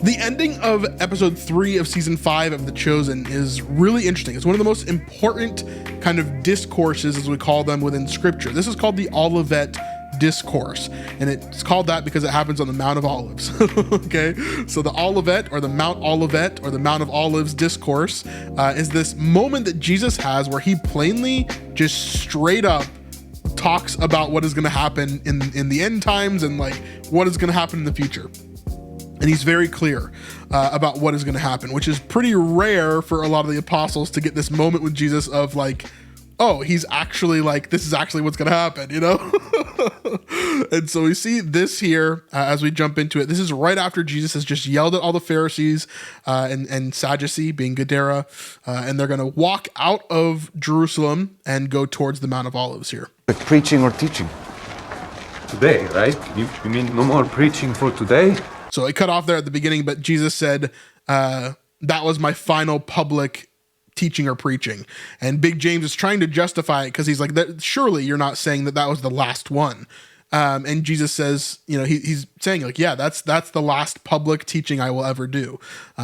The ending of episode 3 of season 5 of The Chosen is really interesting. It's one of the most important kind of discourses, as we call them, within scripture. This is called the Olivet Discourse, and it's called that because it happens on the Mount of Olives. Okay, so the Olivet, or the Mount Olivet, or the Mount of Olives discourse is this moment that Jesus has where he plainly, just straight up, talks about what is going to happen in the end times and like what is going to happen in the future. And he's very clear about what is going to happen, which is pretty rare for a lot of the apostles to get this moment with Jesus of like, oh, he's actually like, this is actually what's going to happen, you know? And so we see this here as we jump into it. This is right after Jesus has just yelled at all the Pharisees and Sadducee, being Gadara, and they're going to walk out of Jerusalem and go towards the Mount of Olives here. Like preaching or teaching? Today, right? You mean no more preaching for today? So it cut off there at the beginning, but Jesus said, that was my final public teaching or preaching. And Big James is trying to justify it because he's like, surely you're not saying that was the last one. And Jesus says, you know, he's saying like, yeah, that's the last public teaching I will ever do,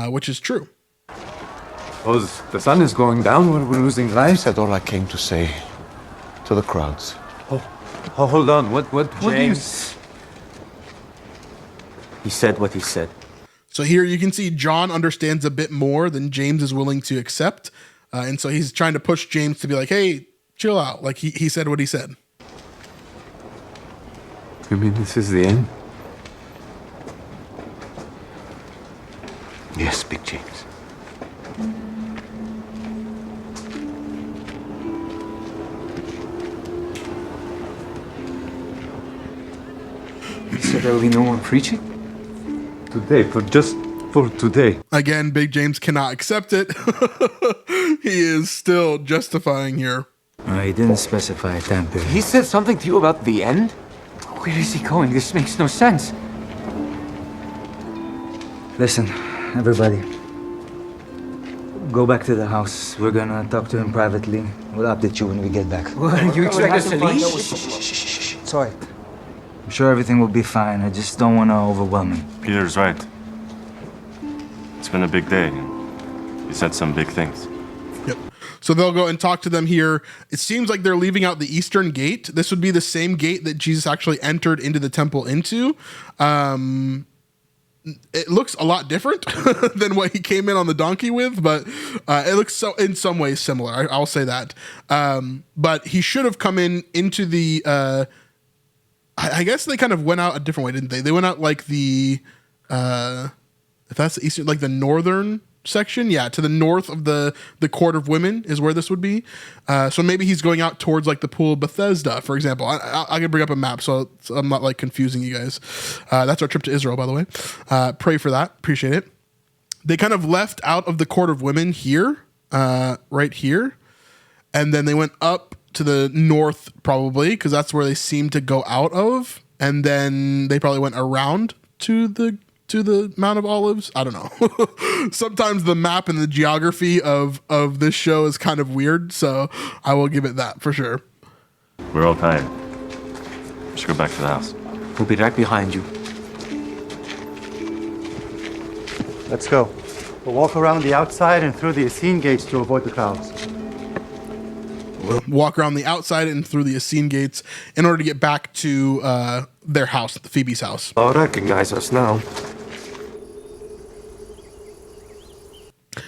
which is true. Oh, the sun is going down, we're losing I lives. said all I came to say to the crowds. Oh, hold on, what do you... James. He said what he said. So here you can see John understands a bit more than James is willing to accept. And so he's trying to push James to be like, hey, chill out. Like he said what he said. You mean this is the end? Yes, Big James. He said there will be no more preaching? Today, just for today. Again, Big James cannot accept it. He is still justifying here. He didn't specify a time period. He said something to you about the end? Where is he going? This makes no sense. Listen, everybody. Go back to the house. We're gonna talk to him privately. We'll update you when we get back. What, you expect us to leave? Sorry. I'm sure everything will be fine. I just don't want to overwhelm him. Peter's right. It's been a big day. He said some big things. Yep. So they'll go and talk to them here. It seems like they're leaving out the eastern gate. This would be the same gate that Jesus actually entered into the temple into. It looks a lot different than what he came in on the donkey with, but it looks so in some ways similar. I'll say that. But he should have come into the... I guess they kind of went out a different way, didn't they? They went out like the, if that's the eastern, like the northern section. Yeah, to the north of the court of women is where this would be. So maybe he's going out towards like the pool of Bethesda, for example. I can bring up a map so I'm not like confusing you guys. That's our trip to Israel, by the way. Pray for that. Appreciate it. They kind of left out of the court of women here, right here. And then they went up to the north probably because that's where they seem to go out of, and then they probably went around to the Mount of Olives. I don't know. Sometimes the map and the geography of this show is kind of weird, so I will give it that for sure. We're all tired. We should go back to the house. We'll be right behind you. Let's go. We'll walk around the outside and through the Essene gates to avoid the crowds. Walk around the outside and through the Essene gates in order to get back to their house, Phoebe's house. They'll recognize us now.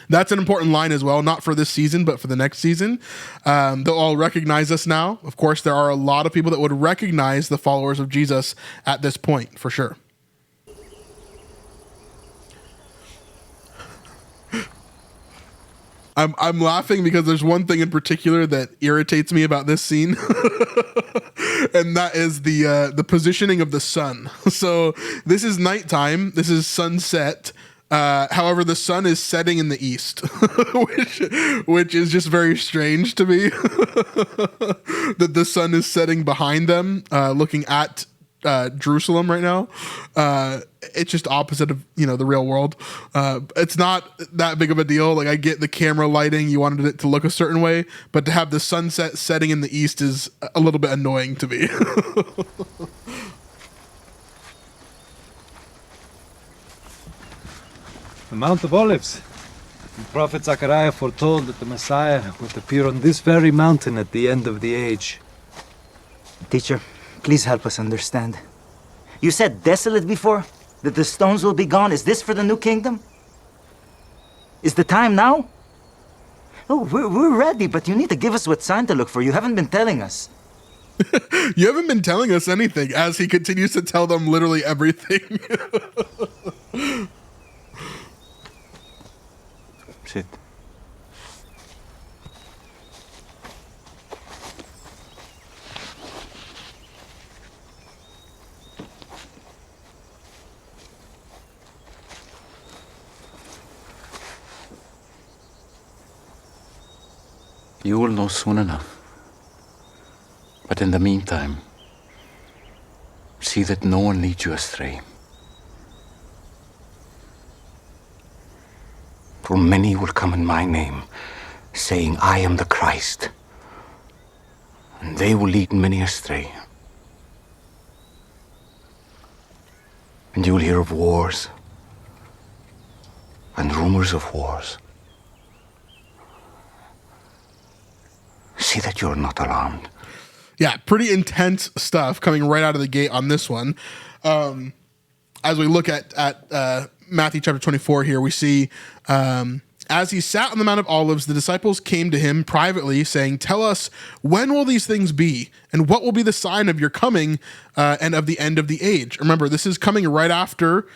That's an important line as well, not for this season, but for the next season. They'll all recognize us now. Of course, there are a lot of people that would recognize the followers of Jesus at this point, for sure. I'm laughing because there's one thing in particular that irritates me about this scene, and that is the positioning of the sun. So this is nighttime. This is sunset. However, the sun is setting in the east, which is just very strange to me. That the sun is setting behind them, looking at Jerusalem right now. It's just opposite of, the real world. It's not that big of a deal. Like, I get the camera lighting, you wanted it to look a certain way, but to have the sunset setting in the east is a little bit annoying to me. The Mount of Olives. The prophet Zechariah foretold that the Messiah would appear on this very mountain at the end of the age. Teacher, please help us understand. You said desolate before? That the stones will be gone? Is this for the new kingdom? Is the time now? Oh, we're ready, but you need to give us what sign to look for. You haven't been telling us. You haven't been telling us anything, as he continues to tell them literally everything. Sit. You will know soon enough. But in the meantime, see that no one leads you astray. For many will come in my name, saying, I am the Christ. And they will lead many astray. And you will hear of wars and rumors of wars. See that you're not alarmed. Yeah, pretty intense stuff coming right out of the gate on this one. As we look at Matthew chapter 24 here, we see, as he sat on the Mount of Olives, the disciples came to him privately saying, tell us, when will these things be? And what will be the sign of your coming and of the end of the age? Remember, this is coming right after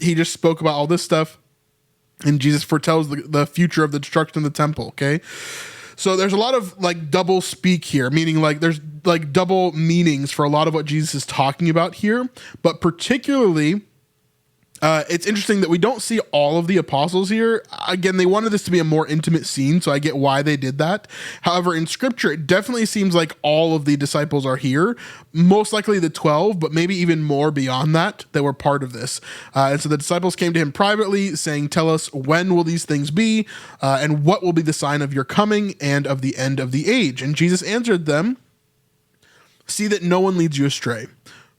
he just spoke about all this stuff. And Jesus foretells the future of the destruction of the temple, okay? So there's a lot of like double speak here, meaning like there's like double meanings for a lot of what Jesus is talking about here. But particularly, it's interesting that we don't see all of the apostles here. Again, they wanted this to be a more intimate scene, so I get why they did that. However, in scripture, it definitely seems like all of the disciples are here, most likely the 12, but maybe even more beyond that were part of this. And so the disciples came to him privately saying, tell us, when will these things be? And what will be the sign of your coming and of the end of the age? And Jesus answered them, see that no one leads you astray.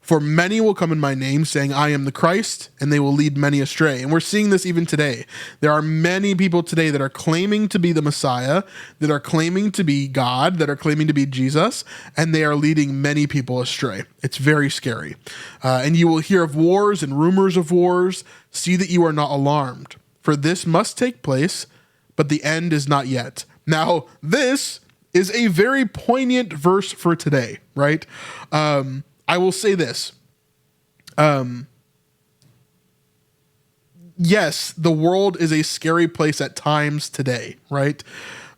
For many will come in my name, saying, I am the Christ, and they will lead many astray. And we're seeing this even today. There are many people today that are claiming to be the Messiah, that are claiming to be God, that are claiming to be Jesus, and they are leading many people astray. It's very scary. And you will hear of wars and rumors of wars. See that you are not alarmed, for this must take place, but the end is not yet. Now, this is a very poignant verse for today, right? I will say this. Yes, the world is a scary place at times today, right?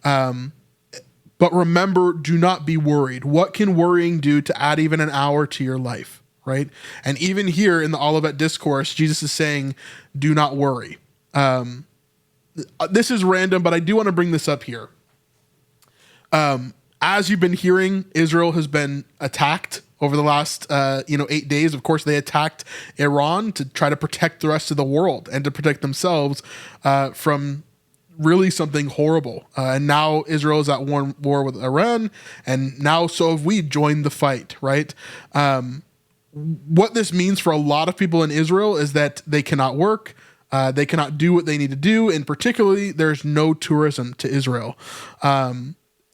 But remember, do not be worried. What can worrying do to add even an hour to your life, right? And even here in the Olivet Discourse, Jesus is saying, do not worry. This is random, but I do want to bring this up here. As you've been hearing, Israel has been attacked over the last 8 days. Of course, they attacked Iran to try to protect the rest of the world and to protect themselves from really something horrible. And now Israel is at war with Iran, and now so have we joined the fight, right? What this means for a lot of people in Israel is that they cannot work. They cannot do what they need to do. And particularly, there's no tourism to Israel.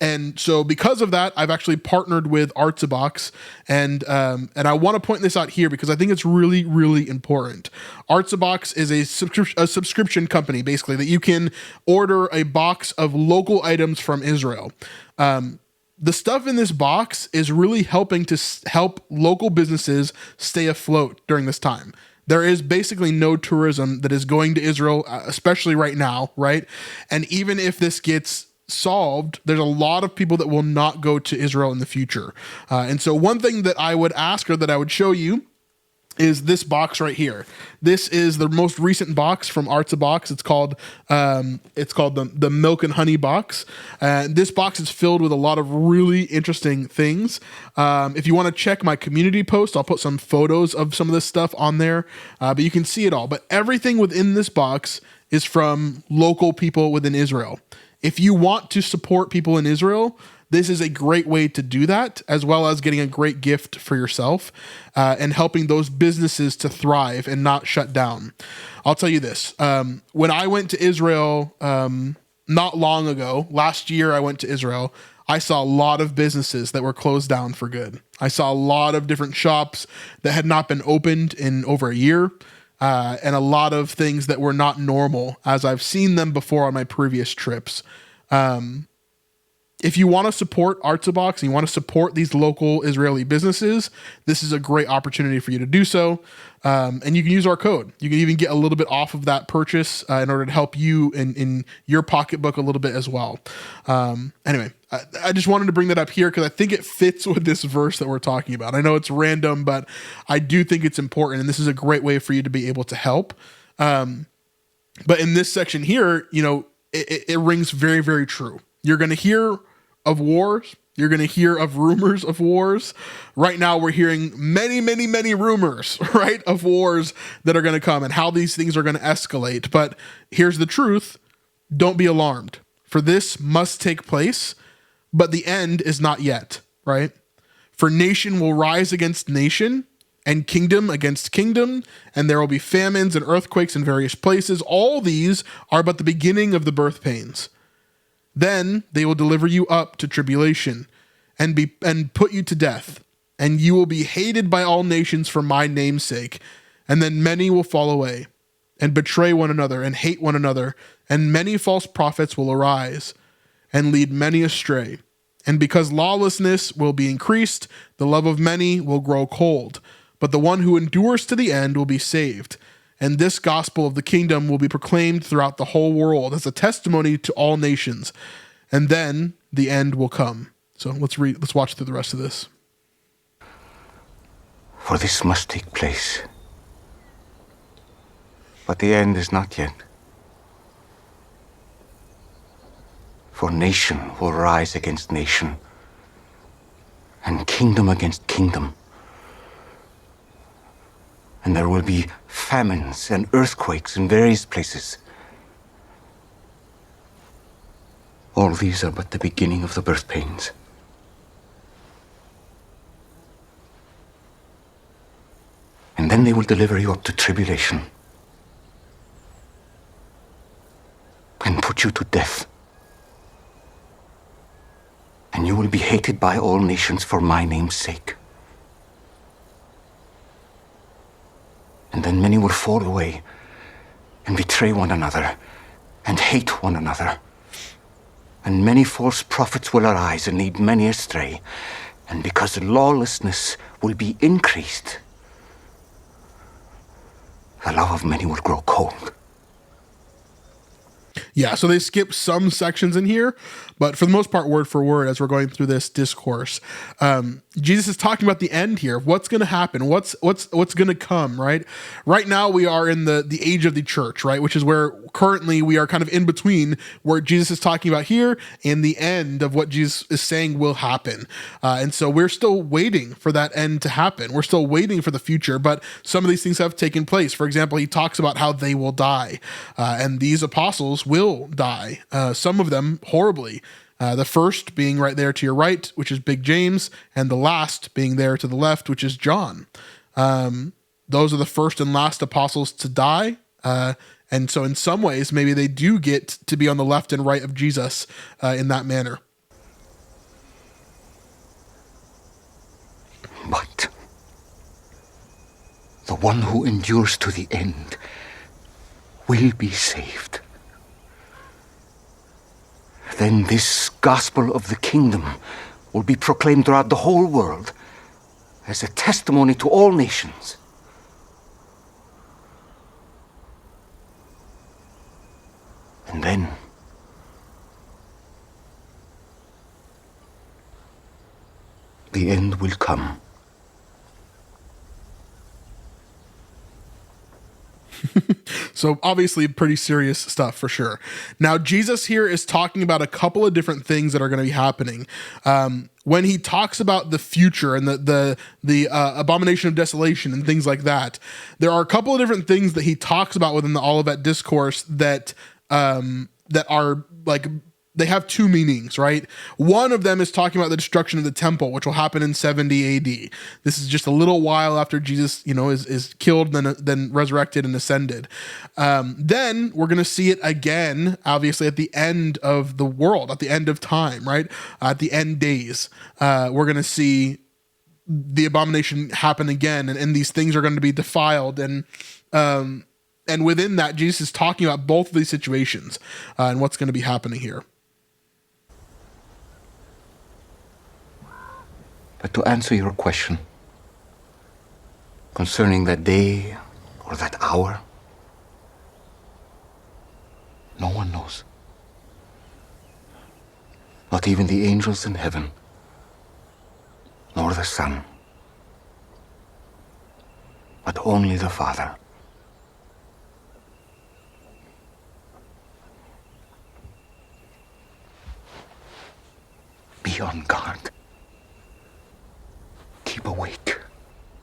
And so because of that, I've actually partnered with Artsabox, and I want to point this out here because I think it's really, really important. Artsabox is a subscription company, basically, that you can order a box of local items from Israel. The stuff in this box is really helping to help local businesses stay afloat during this time. There is basically no tourism that is going to Israel, especially right now, right? And even if this gets solved, there's a lot of people that will not go to Israel in the future. And so one thing that I would ask, or that I would show you, is this box right here. This is the most recent box from Artsabox. It's called the Milk and Honey box. This box is filled with a lot of really interesting things. If you want to check my community post, I'll put some photos of some of this stuff on there, but you can see it all. But everything within this box is from local people within Israel. If you want to support people in Israel, this is a great way to do that, as well as getting a great gift for yourself and helping those businesses to thrive and not shut down. I'll tell you this. When I went to Israel not long ago, last year I went to Israel, I saw a lot of businesses that were closed down for good. I saw a lot of different shops that had not been opened in over a year, and a lot of things that were not normal as I've seen them before on my previous trips. If you want to support Artsabox and you want to support these local Israeli businesses, this is a great opportunity for you to do so. And you can use our code. You can even get a little bit off of that purchase in order to help you in your pocketbook a little bit as well. Anyway, I just wanted to bring that up here because I think it fits with this verse that we're talking about. I know it's random, but I do think it's important, and this is a great way for you to be able to help. But in this section here, it rings very, very true. You're going to hear of wars. You're going to hear of rumors of wars. Right now, we're hearing many, many, many rumors, right, of wars that are going to come and how these things are going to escalate. But here's the truth. Don't be alarmed, for this must take place, but the end is not yet, right? For nation will rise against nation and kingdom against kingdom, and there will be famines and earthquakes in various places. All these are but the beginning of the birth pains. Then they will deliver you up to tribulation and put you to death, and you will be hated by all nations for my name's sake. And then many will fall away and betray one another and hate one another, and many false prophets will arise and lead many astray. And because lawlessness will be increased, the love of many will grow cold. But the one who endures to the end will be saved. And this gospel of the kingdom will be proclaimed throughout the whole world as a testimony to all nations. And then the end will come. So let's watch through the rest of this. For this must take place. But the end is not yet. For nation will rise against nation, and kingdom against kingdom. And there will be famines and earthquakes in various places. All these are but the beginning of the birth pains. And then they will deliver you up to tribulation and put you to death. And you will be hated by all nations for my name's sake. And then many will fall away and betray one another and hate one another. And many false prophets will arise and lead many astray. And because lawlessness will be increased, the love of many will grow cold. Yeah, so they skip some sections in here, but for the most part, word for word, as we're going through this discourse, Jesus is talking about the end here. What's going to happen? What's going to come, right? Right now, we are in the age of the church, right? Which is where currently we are kind of in between where Jesus is talking about here and the end of what Jesus is saying will happen. And so we're still waiting for that end to happen. We're still waiting for the future, but some of these things have taken place. For example, he talks about how they will die, and these apostles will die, some of them horribly. The first being right there to your right, which is Big James, and the last being there to the left, which is John. Those are the first and last apostles to die. And so in some ways, maybe they do get to be on the left and right of Jesus in that manner. But the one who endures to the end will be saved. Then this gospel of the kingdom will be proclaimed throughout the whole world as a testimony to all nations. And then the end will come. So obviously pretty serious stuff for sure. Now, Jesus here is talking about a couple of different things that are going to be happening. When he talks about the future and the abomination of desolation and things like that, there are a couple of different things that he talks about within the Olivet Discourse that are like they have two meanings, right? One of them is talking about the destruction of the temple, which will happen in 70 AD. This is just a little while after Jesus, is killed, then resurrected and ascended. Then we're going to see it again, obviously, at the end of the world, at the end of time, right? At the end days, we're going to see the abomination happen again, and these things are going to be defiled, and within that, Jesus is talking about both of these situations and what's going to be happening here. But to answer your question concerning that day or that hour, no one knows. Not even the angels in heaven, nor the Son, but only the Father. Be on guard. Keep awake.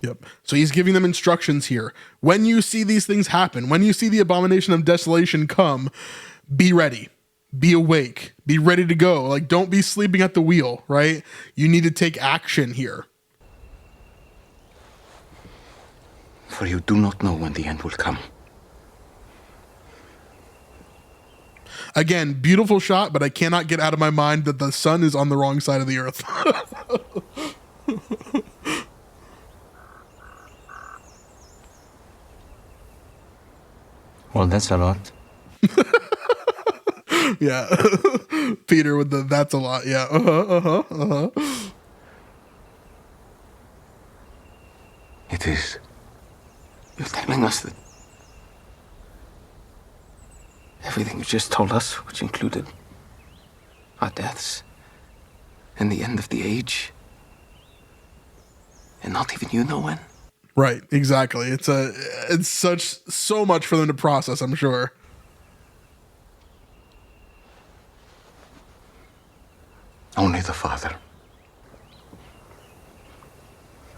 Yep. So he's giving them instructions here. When you see these things happen, when you see the abomination of desolation come, be ready. Be awake. Be ready to go. Like, don't be sleeping at the wheel, right? You need to take action here. For you do not know when the end will come. Again, beautiful shot, but I cannot get out of my mind that the sun is on the wrong side of the earth. Well, that's a lot. Yeah. Peter with that's a lot. Yeah. It is. You're telling us that everything you just told us, which included our deaths and the end of the age, and not even you know when? Right, exactly. It's so much for them to process, I'm sure. Only the Father.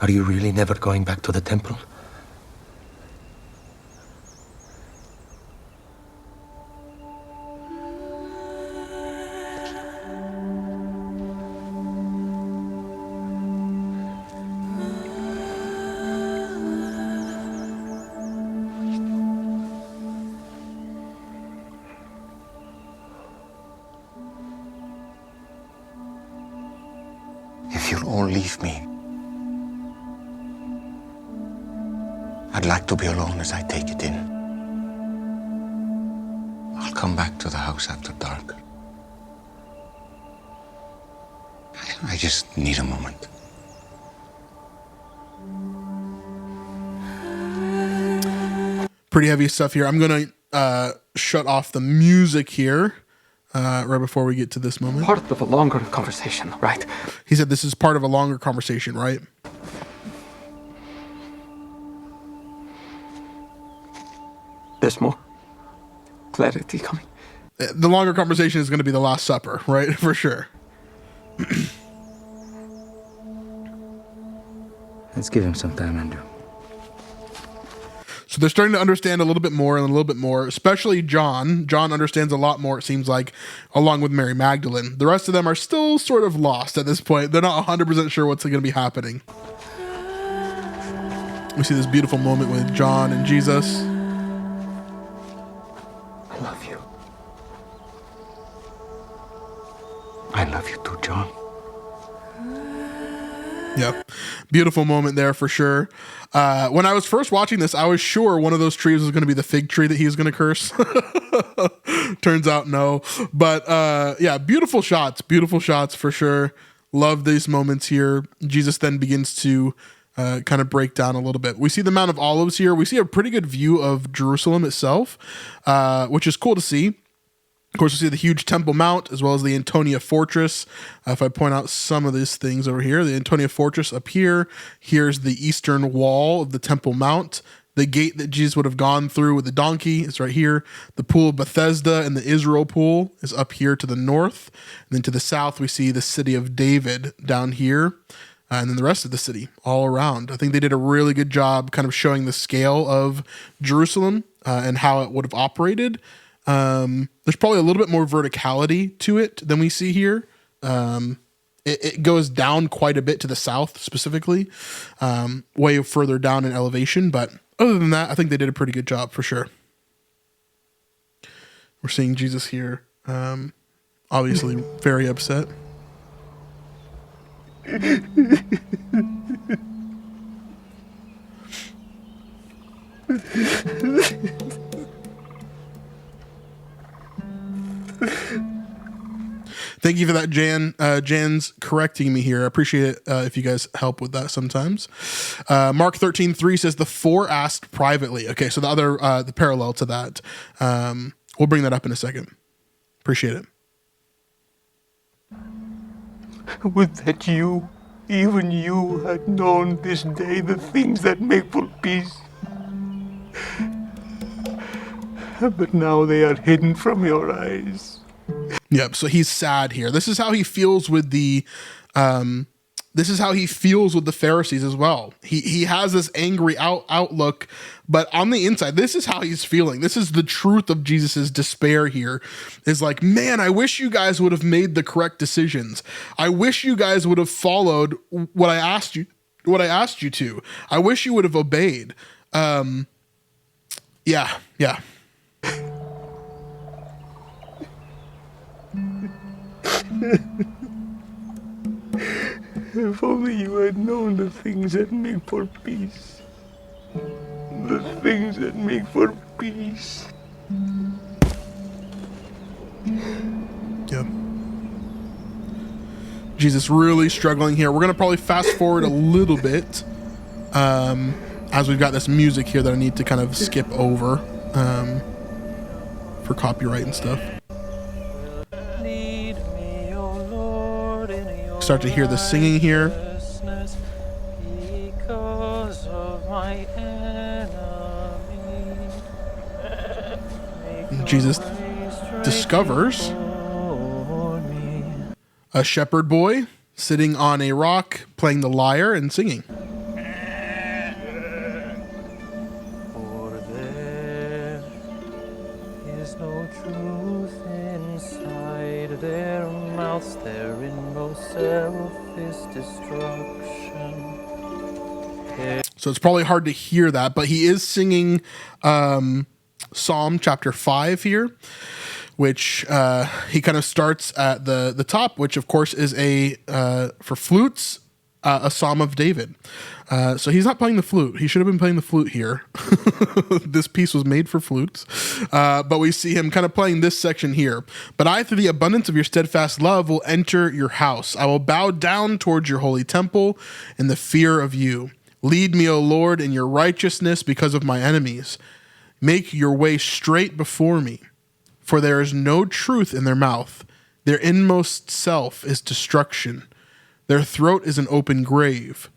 Are you really never going back to the temple? If you'll all leave me, I'd like to be alone as I take it in. I'll come back to the house after dark. I just need a moment. Pretty heavy stuff here. I'm going to shut off the music here right before we get to this moment. Part of a longer conversation, right? He said this is part of a longer conversation, right? There's more clarity coming. The longer conversation is going to be the Last Supper, right? For sure. Let's give him some time, Andrew. So they're starting to understand a little bit more and a little bit more, especially John. John understands a lot more, it seems like, along with Mary Magdalene. The rest of them are still sort of lost at this point. They're not 100% sure what's going to be happening. We see this beautiful moment with John and Jesus. I love you. I love you too, John. Yeah, beautiful moment there for sure. When I was first watching this, I was sure one of those trees was going to be the fig tree that he was going to curse. Turns out no. But yeah, beautiful shots for sure. Love these moments here. Jesus then begins to kind of break down a little bit. We see the Mount of Olives here. We see a pretty good view of Jerusalem itself, which is cool to see. Of course, we see the huge Temple Mount as well as the Antonia Fortress. If I point out some of these things over here, the Antonia Fortress up here. Here's the eastern wall of the Temple Mount. The gate that Jesus would have gone through with the donkey is right here. The Pool of Bethesda and the Israel Pool is up here to the north. And then to the south, we see the City of David down here. And then the rest of the city all around. I think they did a really good job kind of showing the scale of Jerusalem and how it would have operated. There's probably a little bit more verticality to it than we see here. It goes down quite a bit to the south specifically, way further down in elevation. But other than that, I think they did a pretty good job for sure. We're seeing Jesus here, obviously very upset. Thank you for that, Jan. Jan's correcting me here. I appreciate it if you guys help with that sometimes. Mark 13:3 says the four asked privately. Okay, so the other the parallel to that. We'll bring that up in a second. Appreciate it. Would that you, even you, had known this day the things that make for peace. But now they are hidden from your eyes. Yep. So he's sad here. This is how he feels with the, Pharisees as well. He has this angry outlook, but on the inside, this is how he's feeling. This is the truth of Jesus's despair here. Is like, man, I wish you guys would have made the correct decisions. I wish you guys would have followed what I asked you to. I wish you would have obeyed. Yeah. If only you had known the things that make for peace. The things that make for peace. Yeah. Jesus really struggling here. We're going to probably fast forward a little bit as we've got this music here that I need to kind of skip over for copyright and stuff. Start to hear the singing here. Jesus discovers a shepherd boy sitting on a rock playing the lyre and singing. For there is no truth inside their mouths, their inmost self is destruction. So it's probably hard to hear that, but he is singing Psalm chapter 5 here, which he kind of starts at the top, which of course is for flutes, a Psalm of David. So he's not playing the flute. He should have been playing the flute here. This piece was made for flutes. But we see him kind of playing this section here. But I, through the abundance of your steadfast love, will enter your house. I will bow down towards your holy temple in the fear of you. Lead me, O Lord, in your righteousness because of my enemies. Make your way straight before me. For there is no truth in their mouth. Their inmost self is destruction. Their throat is an open grave.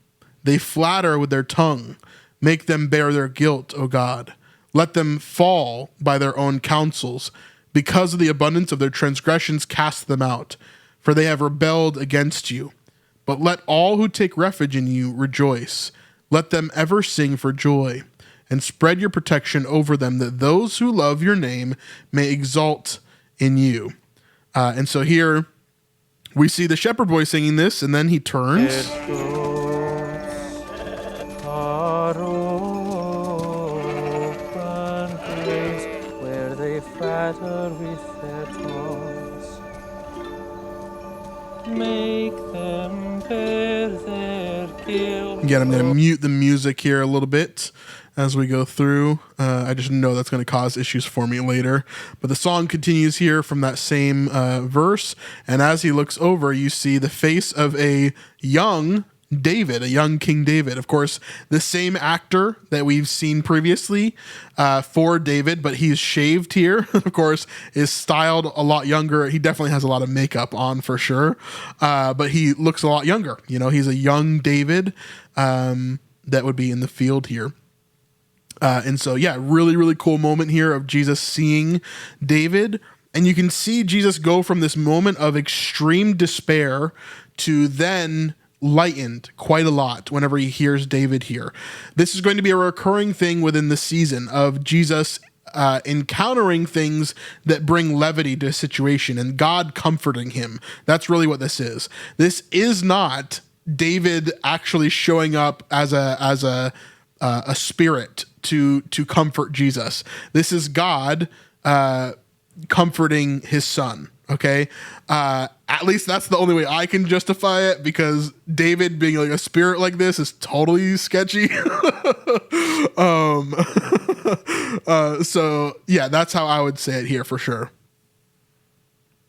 They flatter with their tongue. Make them bear their guilt, O God. Let them fall by their own counsels. Because of the abundance of their transgressions, cast them out. For they have rebelled against you. But let all who take refuge in you rejoice. Let them ever sing for joy. And spread your protection over them, that those who love your name may exalt in you. And so here we see the shepherd boy singing this, and then he turns. Where they flatter with their tongues. Make them bear their guilt. Again, I'm going to mute the music here a little bit as we go through. I just know that's going to cause issues for me later. But the song continues here from that same verse. And as he looks over, you see the face of a young David, a young King David. Of course, the same actor that we've seen previously for David, but he's shaved here, of course, is styled a lot younger. He definitely has a lot of makeup on for sure, but he looks a lot younger. You know, he's a young David that would be in the field here. And so, yeah, really, really cool moment here of Jesus seeing David. And you can see Jesus go from this moment of extreme despair to then lightened quite a lot whenever he hears David here. This is going to be a recurring thing within the season of Jesus encountering things that bring levity to a situation and God comforting him. That's really what this is. This is not David actually showing up as a spirit to comfort Jesus. This is God comforting his son. Okay. At least that's the only way I can justify it, because David being like a spirit like this is totally sketchy. So yeah, that's how I would say it here for sure.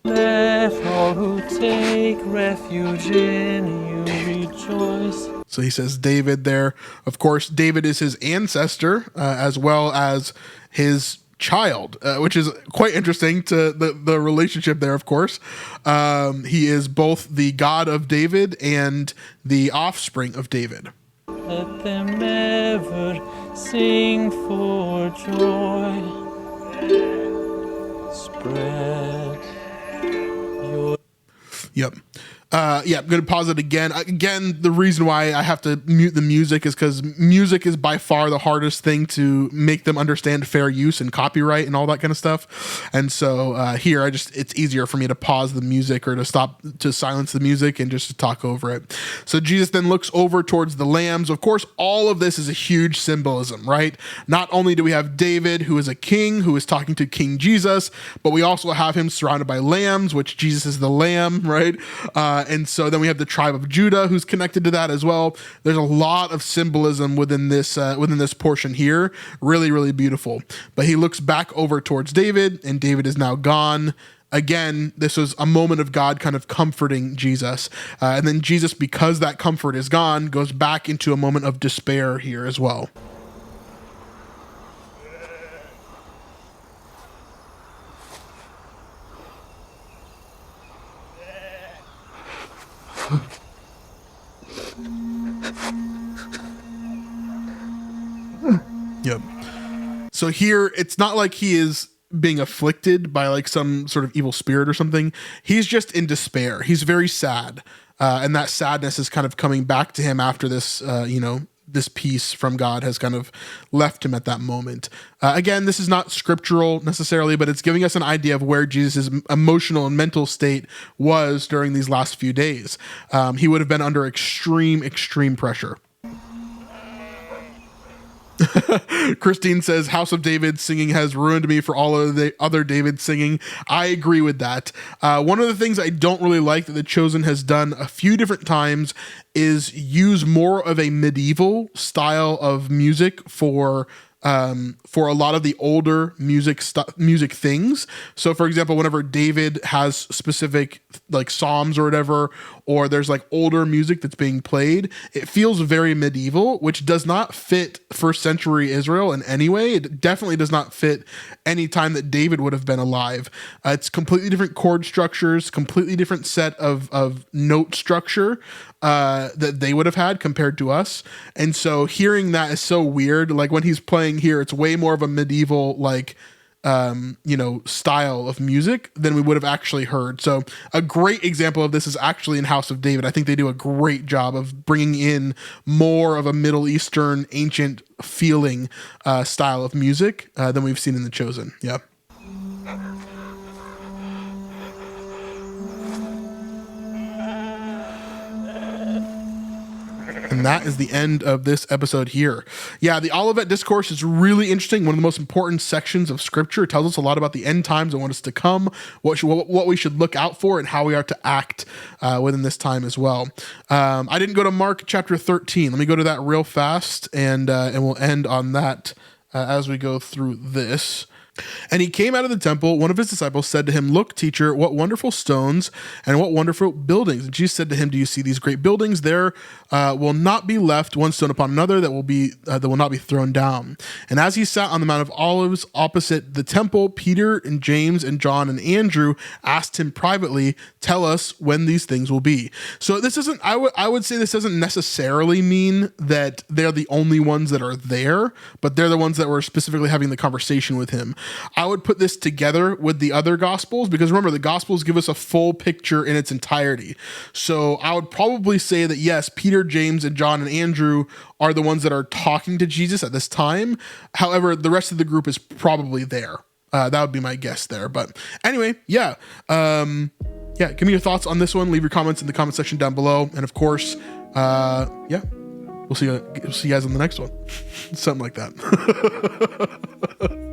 Let all who take refuge in you rejoice. So he says David there. Of course, David is his ancestor as well as his child, which is quite interesting to the relationship there, of course. He is both the God of David and the offspring of David. Let them ever sing for joy. Spread your... Yep. Yeah, I'm going to pause it again. Again, the reason why I have to mute the music is because music is by far the hardest thing to make them understand fair use and copyright and all that kind of stuff. And so here, it's easier for me to pause the music or to silence the music and just to talk over it. So Jesus then looks over towards the lambs. Of course, all of this is a huge symbolism, right? Not only do we have David, who is a king, who is talking to King Jesus, but we also have him surrounded by lambs, which Jesus is the lamb, right? And so then we have the tribe of Judah, who's connected to that as well. There's a lot of symbolism within this portion here. Really, really beautiful. But he looks back over towards David, and David is now gone. Again, this was a moment of God kind of comforting Jesus. And then Jesus, because that comfort is gone, goes back into a moment of despair here as well. Yep. So here, it's not like he is being afflicted by like some sort of evil spirit or something. He's just in despair. He's very sad. And that sadness is kind of coming back to him after this, this peace from God has kind of left him at that moment. Again, this is not scriptural necessarily, but it's giving us an idea of where Jesus' emotional and mental state was during these last few days. He would have been under extreme pressure. Christine says, House of David singing has ruined me for all of the other David singing. I agree with that. One of the things I don't really like that The Chosen has done a few different times is use more of a medieval style of music for a lot of the older music things. So for example, whenever David has specific like Psalms or whatever, or there's like older music that's being played, it feels very medieval, which does not fit first century Israel in any way. It definitely does not fit any time that David would have been alive. It's completely different chord structures, completely different set of note structure that they would have had compared to us. And so hearing that is so weird. Like when he's playing here, it's way more of a medieval, like, style of music than we would have actually heard. So a great example of this is actually in House of David. I think they do a great job of bringing in more of a Middle Eastern ancient feeling style of music than we've seen in The Chosen. Yeah. And that is the end of this episode here. Yeah, the Olivet Discourse is really interesting. One of the most important sections of Scripture. It tells us a lot about the end times and what is to come, what we should look out for, and how we are to act within this time as well. I didn't go to Mark chapter 13. Let me go to that real fast, and we'll end on that as we go through this. And he came out of the temple. One of his disciples said to him, "Look, teacher, what wonderful stones and what wonderful buildings." And Jesus said to him, "Do you see these great buildings? There will not be left one stone upon another that will not be thrown down." And as he sat on the Mount of Olives opposite the temple, Peter and James and John and Andrew asked him privately, "Tell us when these things will be." So this isn't, I would say this doesn't necessarily mean that they're the only ones that are there, but they're the ones that were specifically having the conversation with him. I would put this together with the other gospels, because remember, the gospels give us a full picture in its entirety. So I would probably say that yes, Peter, James, and John and Andrew are the ones that are talking to Jesus at this time. However, the rest of the group is probably there. That would be my guess there. But anyway, yeah. Give me your thoughts on this one. Leave your comments in the comment section down below. And of course, we'll see you guys on the next one. Something like that.